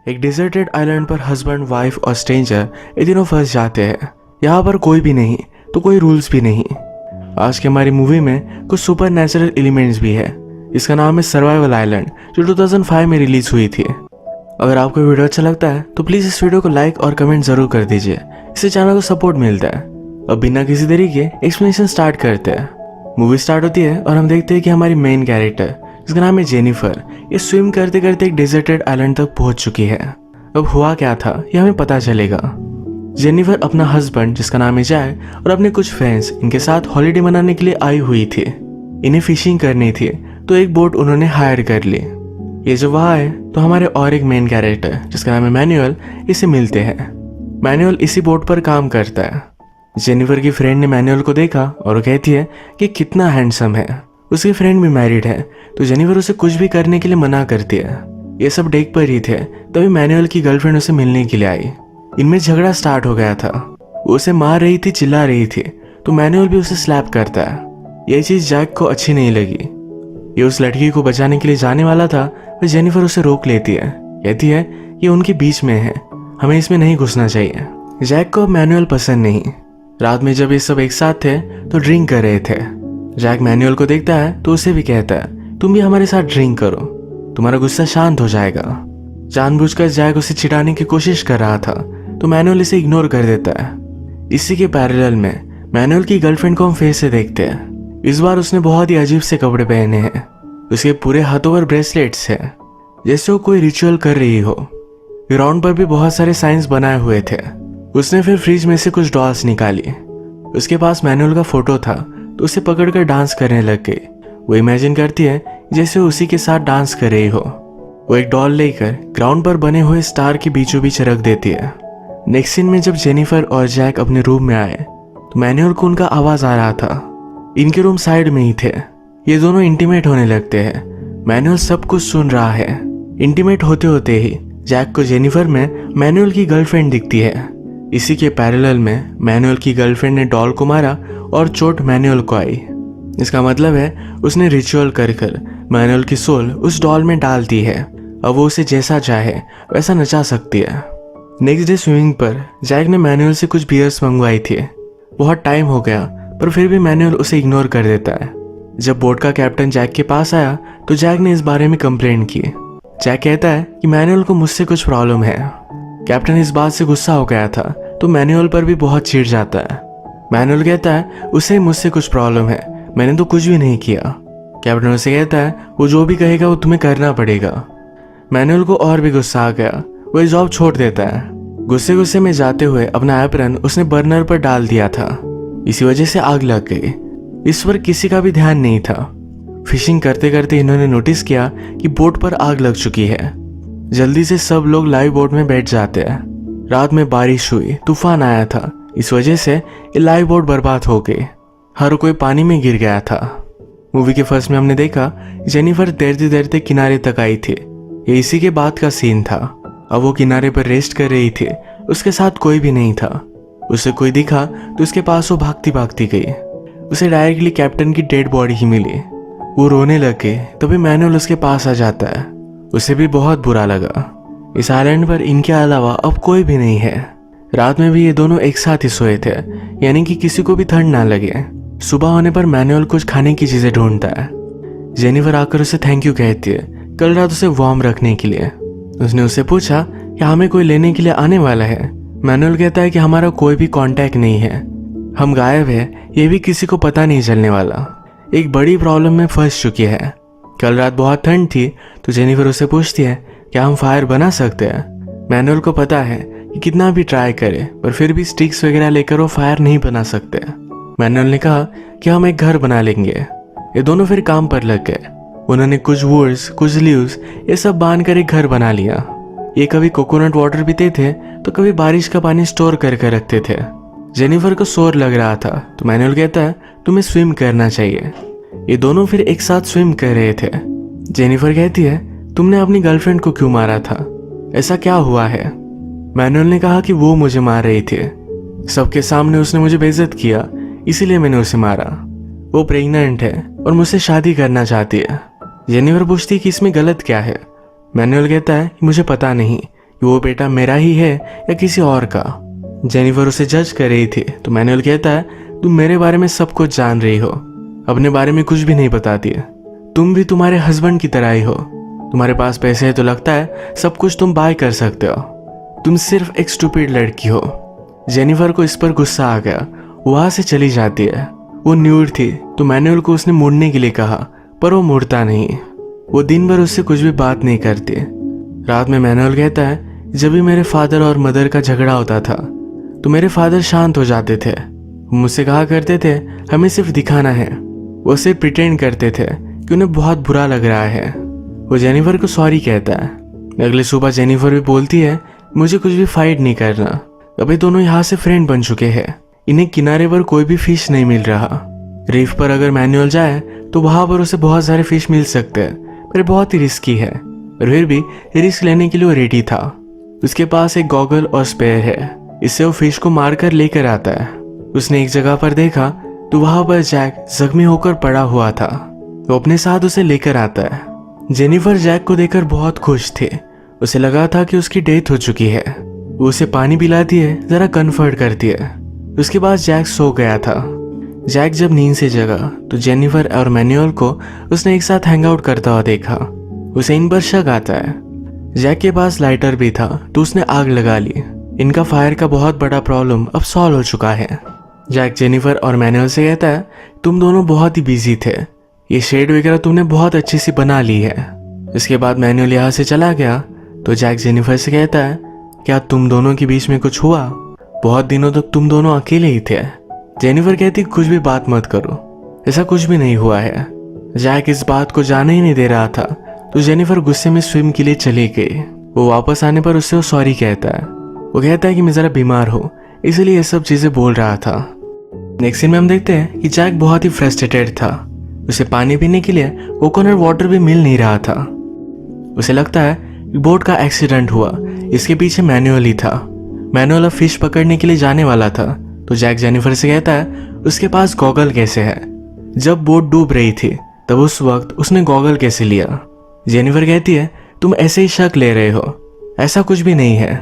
एक deserted island पर husband, wife और स्ट्रेंजर ये तीनों फंस जाते हैं। यहाँ पर कोई भी नहीं तो कोई रूल्स भी नहीं। आज की हमारी मूवी में कुछ सुपर नेचुरल एलिमेंट्स भी है। इसका नाम है सर्वाइवल आइलैंड, जो 2005 में रिलीज हुई थी। अगर आपको वीडियो अच्छा लगता है तो प्लीज इस वीडियो को लाइक और कमेंट जरूर कर दीजिए, इससे चैनल को सपोर्ट मिलता है। अब बिना किसी देरी के एक्सप्लेनेशन स्टार्ट करते हैं। मूवी स्टार्ट होती है और हम देखते हैं कि हमारी मेन कैरेक्टर, जिसका नाम है जेनिफर, ये स्विम करते करते एक डिजर्टेड आइलैंड तक पहुंच चुकी है। अब हुआ क्या था ये हमें पता चलेगा। जेनिफर अपना हस्बैंड, जिसका नाम है जैक, और अपने कुछ फ्रेंड्स इनके साथ हॉलीडे मनाने के लिए आई हुई थी। इन्हें फिशिंग करनी थी तो एक बोट उन्होंने हायर कर ली। ये जब वहाँ आए तो हमारे और एक मेन कैरेक्टर, जिसका नाम है मैनुअल, इसे मिलते हैं। मैनुअल इसी बोट पर काम करता है। जेनिफर की फ्रेंड ने मैनुअल को देखा और वो कहती है कि कितना हैंडसम है। उसकी फ्रेंड भी मैरिड है तो जेनिफर उसे कुछ भी करने के लिए मना करती है। ये सब डेक पर ही थे तभी मैनुअल की गर्लफ्रेंड उसे मिलने के लिए आई। इनमें झगड़ा स्टार्ट हो गया था। वो उसे मार रही थी, चिल्ला रही थी, तो मैनुअल भी उसे स्लैप करता है। ये चीज जैक को अच्छी नहीं लगी। ये उस लड़की को बचाने के लिए जाने वाला था, पर जेनिफर उसे रोक लेती है। कहती है ये उनके बीच में है, हमें इसमें नहीं घुसना चाहिए। जैक को मैनुअल पसंद नहीं। रात में जब ये सब एक साथ थे तो ड्रिंक कर रहे थे। जैक मैनुअल को देखता है तो उसे भी कहता है तुम भी हमारे साथ ड्रिंक करो, तुम्हारा गुस्सा शांत हो जाएगा। जानबूझकर जैक उसे चिढ़ाने की कोशिश कर रहा था तो मैनुअल इसे इग्नोर कर देता है। इसी के पैरेलल में मैनुअल की गर्लफ्रेंड को हम फेस से देखते हैं। इस बार उसने बहुत ही अजीब से कपड़े पहने हैं। उसके पूरे हाथों पर ब्रेसलेट्स है, जैसे वो कोई रिचुअल कर रही हो। ग्राउंड पर भी बहुत सारे साइंस बनाए हुए थे। उसने फिर फ्रिज में से कुछ डॉल्स निकाली। उसके पास मैनुअल का फोटो था तो उसे पकड़कर डांस करने लग गई। वो इमेजिन करती है जैसे वो उसी के साथ डांस कर रही हो। वो एक डॉल लेकर ग्राउंड पर बने हुए स्टार के बीचों बीच रख देती है। नेक्स्ट सीन में जब जेनिफर और जैक अपने रूम में आए तो मैनुअल को उनका आवाज आ रहा था। इनके रूम साइड में ही थे। ये दोनों इंटीमेट होने लगते हैं। मैनुअल सब कुछ सुन रहा है। इंटीमेट होते होते ही जैक को जेनिफर में मैनुअल की गर्लफ्रेंड दिखती है। इसी के पैरेलल में मैनुअल की गर्लफ्रेंड ने डॉल को मारा और चोट मैनुअल को आई। इसका मतलब है उसने रिचुअल कर मैनुअल की सोल उस डॉल में डाल दी है। अब वो उसे जैसा चाहे वैसा नचा सकती है। नेक्स्ट डे स्विमिंग पर जैक ने मैनुअल से कुछ बियर्स मंगवाई थी। बहुत टाइम हो गया पर फिर भी मैनुअल उसे इग्नोर कर देता है। जब बोट का कैप्टन जैक के पास आया तो जैक ने इस बारे में कंप्लेंट की। जैक कहता है कि मैनुअल को मुझसे कुछ प्रॉब्लम है। कैप्टन इस बात से गुस्सा हो गया था तो मैनुअल पर भी बहुत चिढ़ जाता है। मैनुअल कहता है उसे मुझसे कुछ प्रॉब्लम है, मैंने तो कुछ भी नहीं किया। कैप्टन उसे कहता है वो जो भी कहेगा वो तुम्हें करना पड़ेगा। मैनुअल को और भी गुस्सा आ गया, वो जॉब छोड़ देता है। गुस्से गुस्से में जाते हुए अपना एप्रन उसने बर्नर पर डाल दिया था। इसी वजह से आग लग गई। इस पर किसी का भी ध्यान नहीं था। फिशिंग करते करते इन्होंने नोटिस किया कि बोट पर आग लग चुकी है। जल्दी से सब लोग लाइव बोट में बैठ जाते हैं। रात में बारिश हुई, तूफान आया था, इस वजह से ये लाइव बोट बर्बाद हो गई। हर कोई पानी में गिर गया था। मूवी के फर्स्ट में हमने देखा जेनिफर तैरते तैरते किनारे तक आई थी। ये इसी के बाद का सीन था। अब वो किनारे पर रेस्ट कर रही थी। उसके साथ कोई भी नहीं था। उसे कोई दिखा तो उसके पास वो भागती भागती गई। उसे डायरेक्टली कैप्टन की डेड बॉडी ही मिली। वो रोने लगे तभी मैनुअल उसके पास आ जाता है। उसे भी बहुत बुरा लगा। इस आइलैंड पर इनके अलावा अब कोई भी नहीं है। रात में भी ये दोनों एक साथ ही सोए थे, यानी कि किसी को भी ठंड ना लगे। सुबह होने पर मैनुअल कुछ खाने की चीजें ढूंढता है। जेनिफर आकर उसे थैंक यू कहती है, कल रात उसे वार्म रखने के लिए। उसने उससे पूछा कि हमें कोई लेने के लिए आने वाला है। मैनुअल कहता है कि हमारा कोई भी कांटेक्ट नहीं है, हम गायब है, ये भी किसी को पता नहीं चलने वाला। एक बड़ी प्रॉब्लम में फंस चुकी है। कल रात बहुत ठंड थी तो जेनिफर उससे पूछती है क्या हम फायर बना सकते हैं। मैनुअल को पता है कि कितना भी ट्राई करे पर फिर भी स्टिक्स वगैरह लेकर वो फायर नहीं बना सकते। मैनुअल ने कहा कि हम एक घर बना लेंगे। ये दोनों फिर काम पर लग गए। उन्होंने कुछ वुड्स, कुछ लीव्स, ये सब बांध कर एक घर बना लिया। ये कभी कोकोनट वाटर पीते थे तो कभी बारिश का पानी स्टोर करके रखते थे। जेनिफर को शोर लग रहा था तो मैनुअल कहता है तुम्हें स्विम करना चाहिए। ये दोनों फिर एक साथ स्विम कर रहे थे। जेनिफर कहती है तुमने अपनी गर्लफ्रेंड को क्यों मारा था, ऐसा क्या हुआ है। मैनुअल ने कहा कि वो मुझे मार रही थी, सबके सामने उसने मुझे बेइज्जत किया इसीलिए मैंने उसे मारा। वो प्रेग्नेंट है और मुझसे शादी करना चाहती है। जेनिफर पूछती कि इसमें गलत क्या है। मैनुअल कहता है कि मुझे पता नहीं, कि वो बेटा मेरा ही है या किसी और का। जेनिफर उसे जज कर रही थी तो मैनुअल कहता है, तुम मेरे बारे में सब कुछ जान रही हो, अपने बारे में कुछ भी नहीं बताती है। तुम भी तुम्हारे हस्बैंड की तरह ही हो, तुम्हारे पास पैसे है तो लगता है सब कुछ तुम बाय कर सकते हो। तुम सिर्फ एक स्टूपिड लड़की हो। जेनिफर को इस पर गुस्सा आ गया, वहां से चली जाती है। वो न्यूड थी तो मैनुअल को उसने मुड़ने के लिए कहा, पर वो मुड़ता नहीं। वो दिन भर उससे कुछ भी बात नहीं करती। रात में मैनुअल कहता है, जब भी मेरे फादर और मदर का झगड़ा होता था तो मेरे फादर शांत हो जाते थे। मुझसे कहा करते थे हमें सिर्फ दिखाना है। वो सिर्फ प्रिटेंड करते थे कि उन्हें बहुत बुरा लग रहा है। वो जेनिफर को सॉरी कहता है। अगली सुबह जेनिफर भी बोलती है, मुझे कुछ भी फाइट नहीं करना, अभी दोनों यहाँ से फ्रेंड बन चुके हैं। इन्हें किनारे पर कोई भी फिश नहीं मिल रहा। रीफ पर अगर मैनुअल जाए तो वहां पर उसे बहुत सारे फिश मिल सकते हैं, पर बहुत ही रिस्की है। और फिर भी रिस्क लेने के लिए वो रेडी था। उसके पास एक गॉगल और स्पेयर है, इससे वो फिश को मारकर लेकर आता है। उसने एक जगह पर देखा तो वहां पर जैक जख्मी होकर पड़ा हुआ था। वो अपने साथ उसे लेकर आता है। जेनिफर जैक को देखकर बहुत खुश थे। उसे लगा था कि उसकी डेथ हो चुकी है। वो उसे पानी पिलाती है, जरा कंफर्ट करती है। उसके बाद जैक सो गया था। जैक जब नींद से जगा तो जेनिफर और मैनुअल को उसने एक साथ हैंग आउट करता हुआ देखा। उसे इन पर शक आता है। जैक के पास लाइटर भी था तो उसने आग लगा ली। इनका फायर का बहुत बड़ा प्रॉब्लम अब सॉल्व हो चुका है। जैक जेनिफर और मैनुअल से कहता है, तुम दोनों बहुत ही बिजी थे, ये शेड वगैरह तुमने बहुत अच्छी सी बना ली है। इसके बाद मैनुअल यहाँ से चला गया तो जैक जेनिफर से कहता है, क्या तुम दोनों के बीच में कुछ हुआ? बहुत दिनों तक तुम दोनों अकेले ही थे। जेनिफर कहती, कुछ भी बात मत करो, ऐसा कुछ भी नहीं हुआ है। जैक इस बात को जाने ही नहीं दे रहा था तो जेनिफर गुस्से में स्विम के लिए चली गई। वो वापस आने पर उससे वो सॉरी कहता है। वो कहता है कि मैं जरा बीमार हूँ इसलिए ये सब चीजें बोल रहा था। नेक्स्ट सीन में हम देखते हैं कि जैक बहुत ही फ्रस्ट्रेटेड था। उसे पानी पीने के लिए कोकोनट वाटर भी मिल नहीं रहा था। उसे लगता है कि बोट का एक्सीडेंट हुआ, इसके पीछे मैनुअल ही था। मैनुअल अब फिश पकड़ने के लिए जाने वाला था तो जैक जेनिफर से कहता है, उसके पास गॉगल कैसे है? जब बोट डूब रही थी तब उस वक्त उसने गॉगल कैसे लिया? जेनिफर कहती है, तुम ऐसे ही शक ले रहे हो, ऐसा कुछ भी नहीं है।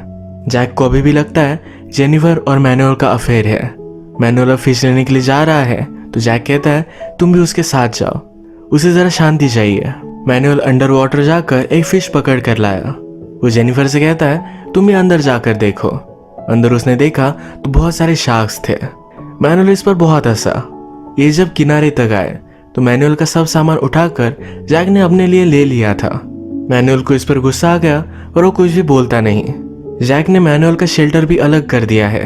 जैक को अभी भी लगता है जेनिफर और मैनुअल का अफेयर है। मैनुअल अब फिश लेने के लिए जा रहा है तो जैक कहता है, तुम भी उसके साथ जाओ, उसे जरा शांति चाहिए। मैनुअल अंडर वाटर जाकर एक फिश पकड़ कर लाया। वो जेनिफर से कहता है, तुम भी अंदर जाकर देखो। अंदर उसने देखा तो बहुत सारे शार्क्स थे। मैनुअल इस पर बहुत हंसा। ये जब किनारे तक आए तो मैनुअल का सब सामान उठाकर जैक ने अपने लिए ले लिया था। मैनुअल को इस पर गुस्सा आ गया और वो कुछ भी बोलता नहीं। जैक ने मैनुअल का शेल्टर भी अलग कर दिया है।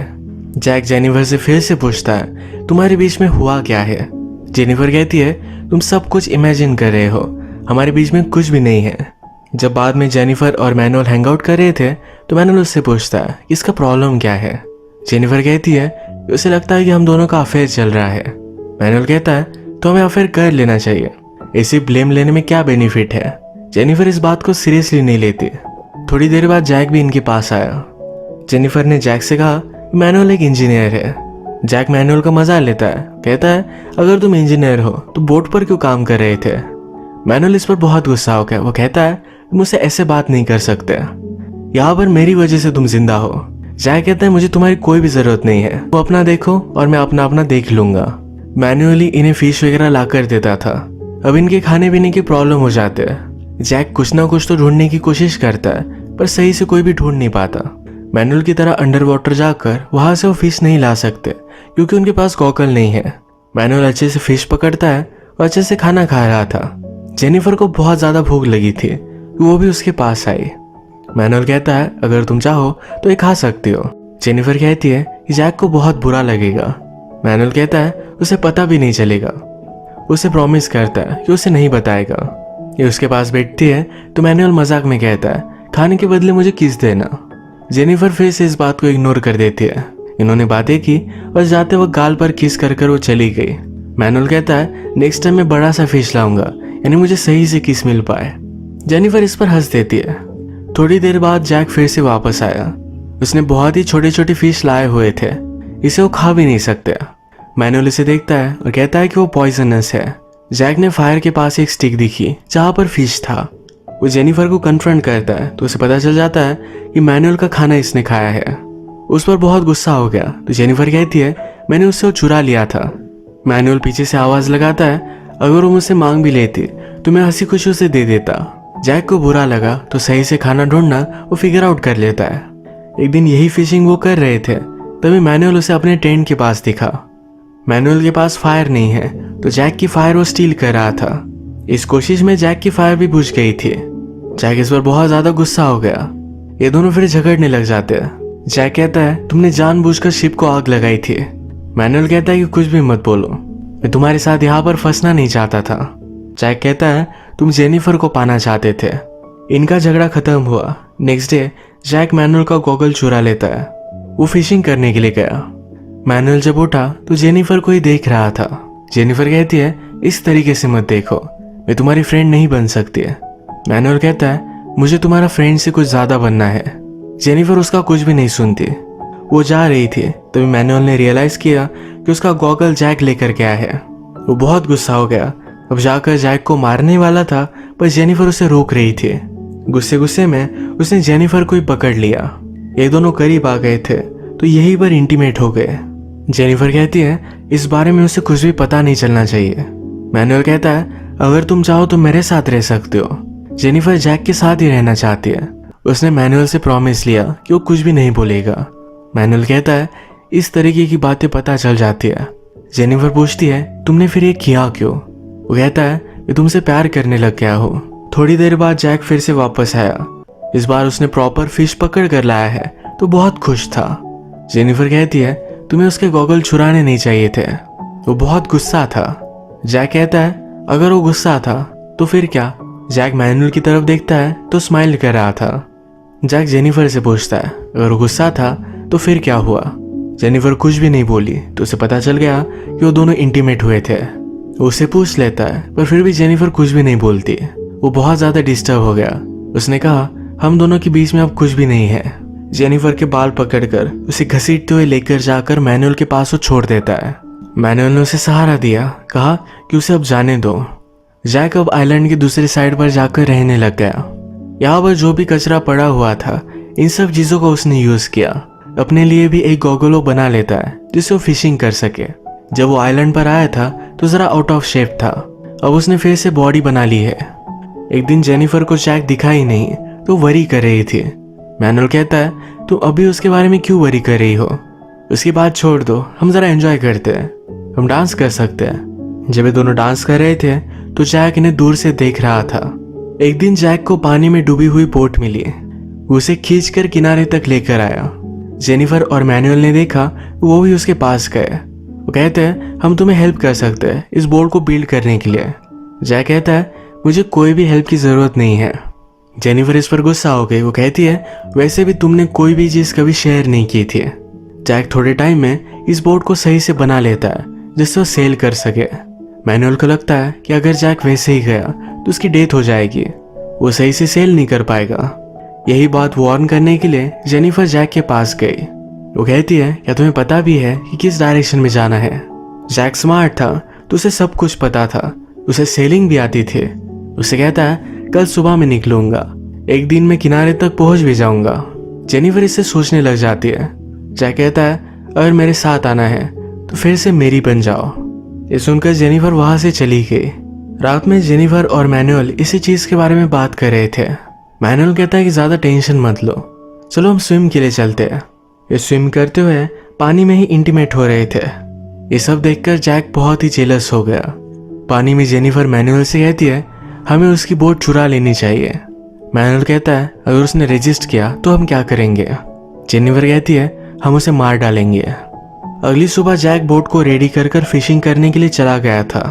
जैक जेनिफर से फिर से पूछता है, तुम्हारे बीच में हुआ क्या है? जेनिफर कहती है, तुम सब कुछ इमेजिन कर रहे हो, हमारे बीच में कुछ भी नहीं है। जब बाद में जेनिफर और मैनुअल हैंग आउट कर रहे थे तो मैनुअल उससे पूछता है, इसका प्रॉब्लम क्या है? जेनिफर कहती है, उसे लगता है कि हम दोनों का अफेयर चल रहा है। मैनुअल कहता है, तो हमें अफेयर कर लेना चाहिए, ऐसे ब्लेम लेने में क्या बेनिफिट है? जेनिफर इस बात को सीरियसली नहीं लेती। थोड़ी देर बाद जैक भी इनके पास आया। जेनिफर ने जैक से कहा, मैनुअल एक इंजीनियर है। जैक मैनुअल का मजा लेता है, कहता है, अगर तुम इंजीनियर हो तो बोट पर क्यों काम कर रहे थे? मैनुअल इस पर बहुत गुस्सा हो गया। वो कहता है, मुझसे ऐसे बात नहीं कर सकते, यहाँ पर मेरी वजह से तुम जिंदा हो। जैक कहता है, मुझे तुम्हारी कोई भी जरूरत नहीं है, वो अपना देखो और मैं अपना अपना देख लूंगा। मैनुअली इन्हें फिश वगैरह ला कर देता था। अब इनके खाने पीने की प्रॉब्लम हो जाते हैं। जैक कुछ ना कुछ तो ढूंढने की कोशिश करता है पर सही से कोई भी ढूंढ नहीं पाता। मैनुअल की तरह अंडर वाटर जाकर वहां से वो फिश नहीं ला सकते क्योंकि उनके पास गॉगल नहीं है। मैनुअल अच्छे से फिश पकड़ता है और अच्छे से खाना खा रहा था। जेनिफर को बहुत ज्यादा भूख लगी थी, वो भी उसके पास आई। मैनुअल कहता है, अगर तुम चाहो तो ये खा सकती हो। जेनिफर कहती है कि जैक को बहुत बुरा लगेगा। मैनुअल कहता है, उसे पता भी नहीं चलेगा। उसे प्रॉमिस करता है कि उसे नहीं बताएगा। ये उसके पास बैठती है तो मैनुअल मजाक में कहता है, खाने के बदले मुझे किस देना। जेनिफर फिर से इस बात को इग्नोर कर देती है। इन्होंने बातें की और जाते वक्त गाल पर किस कर वो चली गई। मैनुअल कहता है, नेक्स्ट टाइम मैं बड़ा सा फिश लाऊंगा, यानी मुझे सही से किस मिल पाए। जेनिफर इस पर हंस देती है। थोड़ी देर बाद जैक फिर से वापस आया। उसने बहुत ही छोटे छोटे फिश लाए हुए थे, इसे वो खा भी नहीं सकते। मैनुअल इसे देखता है और कहता है कि वो पॉइजनस है। जैक ने फायर के पास एक स्टिक दिखी जहां पर फिश था। वो जेनिफर को कन्फ्रंट करता है तो उसे पता चल जाता है कि मैनुअल का खाना इसने खाया है। उस पर बहुत गुस्सा हो गया तो जेनिफर कहती है मैंने उससे वो चुरा लिया था। मैनुअल पीछे से आवाज लगाता है अगर वो मुझसे मांग भी लेती तो मैं हंसी खुशी उसे दे देता। जैक को बुरा लगा तो सही से खाना ढूंढना वो फिगर आउट कर लेता है। एक दिन यही फिशिंग वो कर रहे थे तभी मैनुअल उसे अपने टेंट के पास दिखा। मैनुअल के पास फायर नहीं है तो जैक की फायर वो स्टील कर रहा था। इस कोशिश में जैक की फायर भी बुझ गई थी। जैक इस पर बहुत ज्यादा गुस्सा हो गया। ये दोनों फिर झगड़ने लग जाते हैं। जैक कहता है तुमने जानबूझकर शिप को आग लगाई थी। मैनुअल कहता है कि कुछ भी मत बोलो, मैं तुम्हारे साथ यहाँ पर फंसना नहीं चाहता था। जैक कहता है तुम जेनिफर को पाना चाहते थे। इनका झगड़ा खत्म हुआ। नेक्स्ट डे जैक मैनुअल का गॉगल चुरा लेता है। वो फिशिंग करने के लिए गया। मैनुअल जब उठा तो जेनिफर को ही देख रहा था। जेनिफर कहती है इस तरीके से मत देखो, मैं तुम्हारी फ्रेंड नहीं बन सकती है। मैनुअल कहता है मुझे तुम्हारा फ्रेंड से कुछ ज्यादा बनना है। जेनिफर उसका कुछ भी नहीं सुनती। वो जा रही थी तभी मैनुअल ने रियलाइज किया कि उसका गॉगल जैक लेकर गया है। वो बहुत गुस्सा हो गया। अब जाकर जैक को मारने वाला था पर जेनिफर उसे रोक रही थी। गुस्से गुस्से में उसने जेनिफर को ही पकड़ लिया। ये दोनों करीब आ गए थे तो यहीं पर इंटीमेट हो गए। जेनिफर कहती है इस बारे में उसे कुछ भी पता नहीं चलना चाहिए। मैनुअल कहता है अगर तुम चाहो तो मेरे साथ रह सकते हो। जेनिफर जैक के साथ ही रहना चाहती है। उसने मैनुअल से प्रॉमिस लिया कि वो कुछ भी नहीं बोलेगा। मैनुअल कहता है इस तरीके की बातें पता चल जाती है। जेनिफर पूछती है तुमने फिर ये किया क्यों? वो कहता है मैं तुमसे प्यार करने लग गया हूँ। थोड़ी देर बाद जैक फिर से वापस आया। इस बार उसने प्रॉपर फिश पकड़ कर लाया है तो बहुत खुश था। जेनिफर कहती है तुम्हें उसके गॉगल चुराने नहीं चाहिए थे। वो बहुत गुस्सा था। जैक कहता है अगर वो गुस्सा था तो फिर क्या? जैक मैनुअल की तरफ देखता है तो स्माइल कर रहा था। जैक जेनिफर से पूछता है अगर वो गुस्सा था तो फिर क्या हुआ? जेनिफर कुछ भी नहीं बोली तो उसे पता चल गया कि वो दोनों इंटीमेट हुए थे। वो उसे पूछ लेता है पर फिर भी जेनिफर कुछ भी नहीं बोलती। वो बहुत ज्यादा डिस्टर्ब हो गया। उसने कहा हम दोनों के बीच में अब कुछ भी नहीं है। जेनिफर के बाल पकड़कर उसे घसीटते हुए लेकर जाकर मैनुअल के पास वो छोड़ देता है। मैनुअल ने उसे सहारा दिया, कहा कि उसे अब जाने दो। जैक अब आइलैंड के दूसरी साइड पर जाकर रहने लग गया। यहाँ पर जो भी कचरा पड़ा हुआ था इन सब चीजों को उसने यूज किया। अपने लिए भी एक गॉगल बना लेता है जिससे वो फिशिंग कर सके। जब वो आइलैंड पर आया था तो जरा आउट ऑफ शेप था। अब उसने फिर से बॉडी बना ली है। एक दिन जेनिफर को जैक दिखा ही नहीं तो वरी कर रही थी। मैनुअल कहता है तुम अभी उसके बारे में क्यों वरी कर रही हो? उसकी बात छोड़ दो, हम जरा एंजॉय करते हैं, हम डांस कर सकते हैं। जब ये दोनों डांस कर रहे थे तो जैक इन्हें दूर से देख रहा था। एक दिन जैक को पानी में डूबी हुई बोट मिली। वो उसे खींचकर किनारे तक लेकर आया। जेनिफर और मैनुअल ने देखा वो भी उसके पास गए। वो कहते हैं हम तुम्हें हेल्प कर सकते हैं इस बोट को बिल्ड करने के लिए। जैक कहता है मुझे कोई भी हेल्प की जरूरत नहीं है। जेनिफर इस पर गुस्सा हो गई। वो कहती है वैसे भी तुमने कोई भी चीज कभी शेयर नहीं की थी। जैक थोड़े टाइम में इस बोट को सही से बना लेता है जिससे वो सेल कर सके। मैनुअल को लगता है कि अगर जैक वैसे ही गया तो उसकी डेथ हो जाएगी, वो सही से सेल नहीं कर पाएगा। यही बात वार्न करने के लिए जेनिफर जैक के पास गई। वो कहती है क्या तुम्हें पता भी है कि किस डायरेक्शन में जाना है? जैक स्मार्ट था तो उसे सब कुछ पता था। उसे सेलिंग भी आती थी। उसे कहता है कल सुबह मैं निकलूंगा, एक दिन में किनारे तक पहुंच भी जाऊंगा। जेनिफर इससे सोचने लग जाती है। जैक कहता है अगर मेरे साथ आना है तो फिर से मेरी बन जाओ। ये सुनकर जेनिफर वहां से चली गई। रात में जेनिफर और मैनुअल इसी चीज के बारे में बात कर रहे थे। मैनुअल कहता है कि ज्यादा टेंशन मत लो, चलो हम स्विम के लिए चलते हैं। ये स्विम करते हुए पानी में ही इंटीमेट हो रहे थे। ये सब देखकर जैक बहुत ही जेलस हो गया। पानी में जेनिफर मैनुअल से कहती है हमें उसकी बोट चुरा लेनी चाहिए। मैनुअल कहता है अगर उसने रजिस्ट किया तो हम क्या करेंगे? जेनिफर कहती है हम उसे मार डालेंगे। अगली सुबह जैक बोट को रेडी कर फिशिंग करने के लिए चला गया था।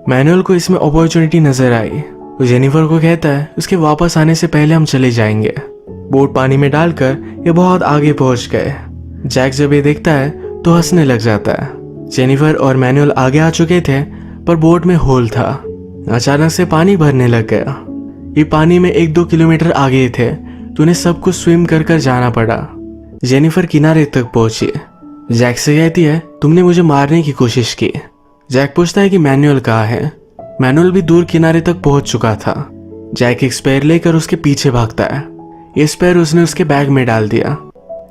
मैनुअल को इसमें अपॉर्चुनिटी नजर आई तो जेनिफर को कहता है उसके वापस आने से पहले हम चले जाएंगे। बोट पानी में डालकर ये बहुत आगे पहुंच गए। जैक जब ये देखता है तो हंसने लग जाता है। जेनिफर और मैनुअल आगे आ चुके थे पर बोट में होल था। अचानक से पानी भरने लग गया। ये पानी में 1-2 किलोमीटर आगे थे तो उन्हें सब कुछ स्विम कर जाना पड़ा। जेनिफर किनारे तक पहुंची। जैक से कहती है तुमने मुझे मारने की कोशिश की। जैक पूछता है कि मैनुअल कहाँ है। मैनुअल भी दूर किनारे तक पहुंच चुका था। जैक एक स्पेयर लेकर उसके पीछे भागता है। ये स्पेयर उसने उसके बैग में डाल दिया।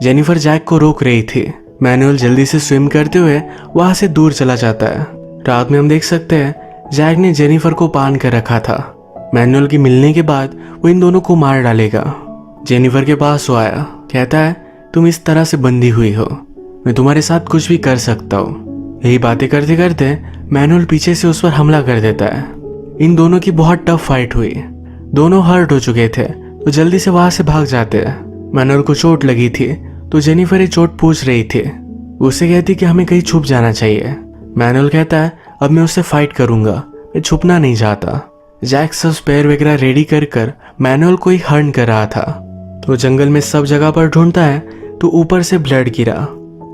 जेनिफर जैक को रोक रही थी। मैनुअल जल्दी से स्विम करते हुए वहां से दूर चला जाता है। रात में हम देख सकते हैं जैक ने जेनिफर को बांध कर रखा था। मैनुअल की मिलने के बाद वो इन दोनों को मार डालेगा। जेनिफर के पास वो आया, कहता है तुम इस तरह से बंधी हुई हो, मैं तुम्हारे साथ कुछ भी कर सकता हूँ। यही बातें करते करते मैनुअल पीछे से उस पर हमला कर देता है। इन दोनों की बहुत टफ फाइट हुई। दोनों हर्ट हो चुके थे तो जल्दी से वहां से भाग जाते हैं। मैनुअल को चोट लगी थी तो जेनिफर ये चोट पूछ रही थी। उससे कहती कि हमें कहीं छुप जाना चाहिए। मैनुअल कहता है अब मैं उससे फाइट करूंगा, मैं छुपना नहीं चाहता। जैक सब स्पेयर वगैरह रेडी कर मैनुअल को ही हर्न कर रहा था। तो जंगल में सब जगह पर ढूंढता है तो ऊपर से ब्लड गिरा।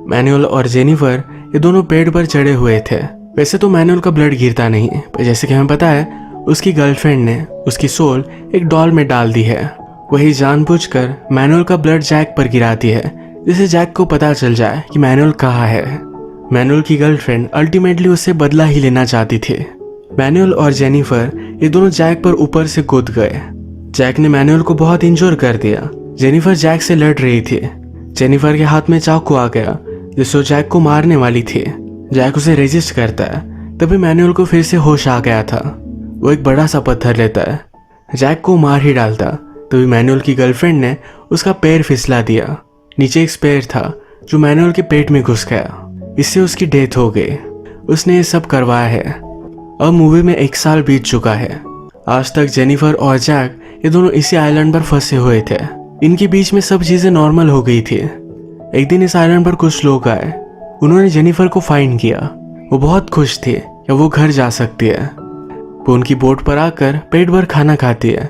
मैनुअल और जेनिफर ये दोनों पेड़ पर चढ़े हुए थे। वैसे तो मैनुअल का ब्लड गिरता नहीं, पर जैसे कि हमें पता है उसकी गर्लफ्रेंड ने उसकी सोल एक डॉल में डाल दी है। वही जानबूझकर मैनुअल का ब्लड जैक पर गिराती है, जिससे जैक को पता चल जाए कि मैनुअल कहाँ है। मैनुअल की गर्लफ्रेंड अल्टीमेटली उससे बदला ही लेना चाहती थी। मैनुअल और जेनिफर ये दोनों जैक पर ऊपर से कूद गए। जैक ने मैनुअल को बहुत इंजोर कर दिया। जेनिफर जैक से लड़ रही थी। जेनिफर के हाथ में चाकू आ गया जिससे वो जैक को मारने वाली थी। जैक उसे रेजिस्ट करता है, तभी मैनुअल को फिर से होश आ गया था। वो एक बड़ा सा पत्थर लेता है, जैक को मार ही डालता। तभी मैनुअल की गर्लफ्रेंड ने उसका पैर फिसला दिया। नीचे एक स्पेयर था जो मैनुअल के पेट में घुस गया। इससे उसकी डेथ हो गई। उसने ये सब करवाया है। अब मूवी में 1 साल बीत चुका है। आज तक जेनिफर और जैक ये दोनों इसी आइलैंड पर फंसे हुए थे। इनके बीच में सब चीजें नॉर्मल हो गई थी। एक दिन इस आइलैंड पर कुछ लोग आए। उन्होंने जेनिफर को फाइंड किया। वो बहुत खुश थे कि वो घर जा सकती है। वो उनकी बोट पर आकर पेट भर खाना खाती है।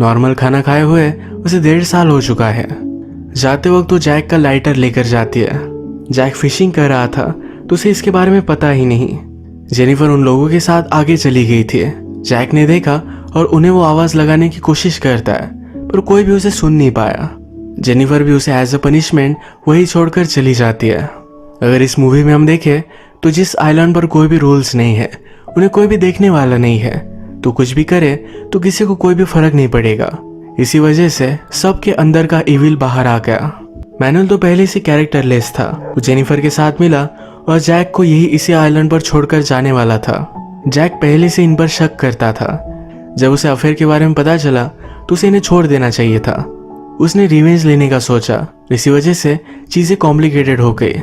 नॉर्मल खाना खाए हुए उसे 1.5 साल हो चुका है। जाते वक्त वो जैक का लाइटर लेकर जाती है। जैक फिशिंग कर रहा था तो उसे इसके बारे में पता ही नहीं। जेनिफर उन लोगों के साथ आगे चली गई थी। जैक ने देखा और उन्हें वो आवाज लगाने की कोशिश करता है, पर कोई भी उसे सुन नहीं पाया। जेनिफर भी उसे एज अ पनिशमेंट वही छोड़कर चली जाती है। अगर इस मूवी में हम देखें तो जिस आइलैंड पर कोई भी रूल्स नहीं है, उन्हें कोई भी देखने वाला नहीं है, तो कुछ भी करे तो किसी को कोई भी फर्क नहीं पड़ेगा। इसी वजह से सबके अंदर का इविल बाहर आ गया। मैनुअल तो पहले से कैरेक्टरलेस था। वो जेनिफर के साथ मिला और जैक को यही इसी आइलैंड पर छोड़कर जाने वाला था। जैक पहले से इन पर शक करता था। जब उसे अफेयर के बारे में पता चला तो उसे इन्हें छोड़ देना चाहिए था। उसने रिवेंज लेने का सोचा, इसी वजह से चीजें कॉम्प्लिकेटेड हो गई।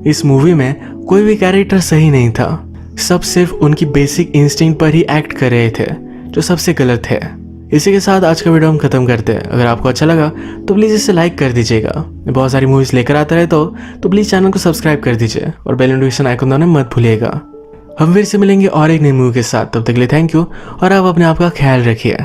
इस मूवी में कोई भी कैरेक्टर सही नहीं था। सब सिर्फ उनकी बेसिक इंस्टिंक्ट पर ही एक्ट कर रहे थे, जो सबसे गलत है। इसी के साथ आज का वीडियो हम खत्म करते हैं। अगर आपको अच्छा लगा तो प्लीज़ इसे लाइक कर दीजिएगा। मैं बहुत सारी मूवीज़ लेकर आता रहता हूँ, तो प्लीज़ चैनल को सब्सक्राइब कर दीजिए और बेल नोटिफिकेशन आइकन दबाना मत भूलिएगा। हम फिर से मिलेंगे और एक नई मूवी के साथ। तब तक के लिए थैंक यू और आप अपने आप का ख्याल रखिए।